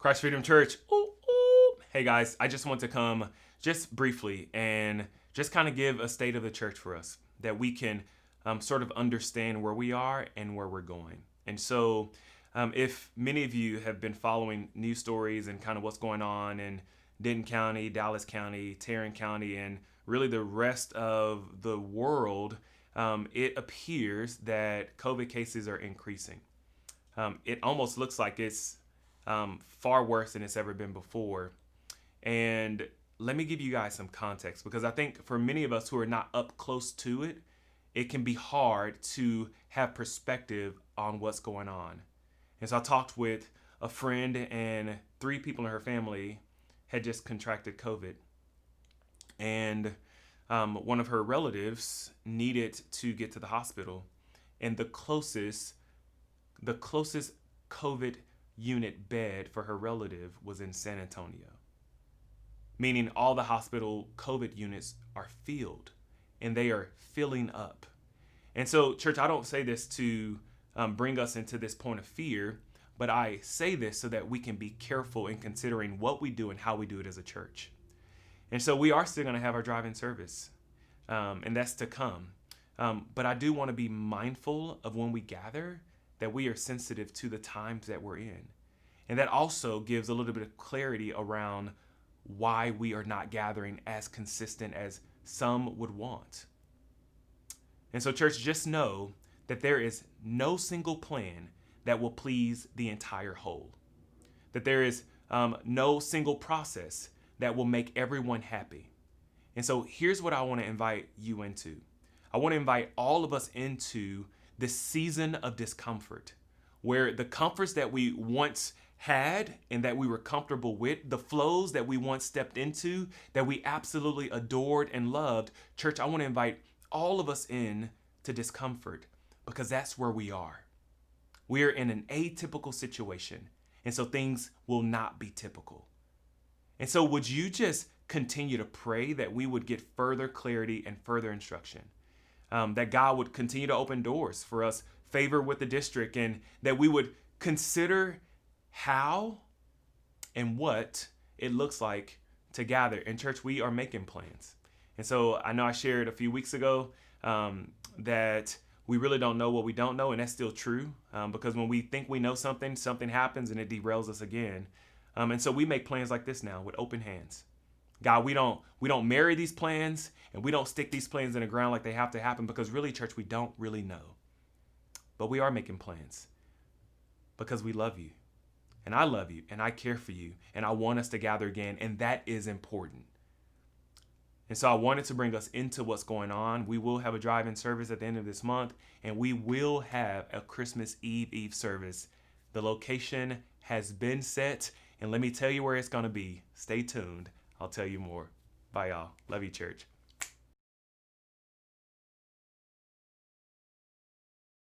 Christ Freedom Church. Ooh, ooh. Hey guys, I just want to come just briefly and just kind of give a state of the church for us that we can sort of understand where we are and where we're going. And so, if many of you have been following news stories and kind of what's going on in Denton County, Dallas County, Tarrant County, and really the rest of the world, it appears that COVID cases are increasing. It almost looks like it's far worse than it's ever been before. And let me give you guys some context because I think for many of us who are not up close to it, it can be hard to have perspective on what's going on. And so I talked with a friend, and 3 people in her family had just contracted COVID. And one of her relatives needed to get to the hospital, and the closest COVID unit bed for her relative was in San Antonio, meaning all the hospital COVID units are filled, and they are filling up. And so, church, I don't say this to bring us into this point of fear, but I say this so that we can be careful in considering what we do and how we do it as a church. And so we are still going to have our drive-in service, and that's to come. But I do want to be mindful of when we gather that we are sensitive to the times that we're in. And that also gives a little bit of clarity around why we are not gathering as consistent as some would want. And so, church, just know that there is no single plan that will please the entire whole. That there is no single process that will make everyone happy. And so here's what I want to invite you into. I want to invite all of us into this season of discomfort, where the comforts that we once had and that we were comfortable with, the flows that we once stepped into, that we absolutely adored and loved. Church, I want to invite all of us in to discomfort because that's where we are. We are in an atypical situation, and so things will not be typical. And so would you just continue to pray that we would get further clarity and further instruction? That God would continue to open doors for us, favor with the district, and that we would consider how and what it looks like to gather. In church, we are making plans. And so I know I shared a few weeks ago that we really don't know what we don't know, and that's still true because when we think we know something, something happens and it derails us again. And so we make plans like this now with open hands. God, we don't marry these plans, and we don't stick these plans in the ground like they have to happen because really, church, we don't really know. But we are making plans because we love you, and I love you, and I care for you, and I want us to gather again, and that is important. And so I wanted to bring us into what's going on. We will have a drive-in service at the end of this month, and we will have a Christmas Eve service. The location has been set, and let me tell you where it's going to be. Stay tuned. I'll tell you more. Bye, y'all. Love you, church.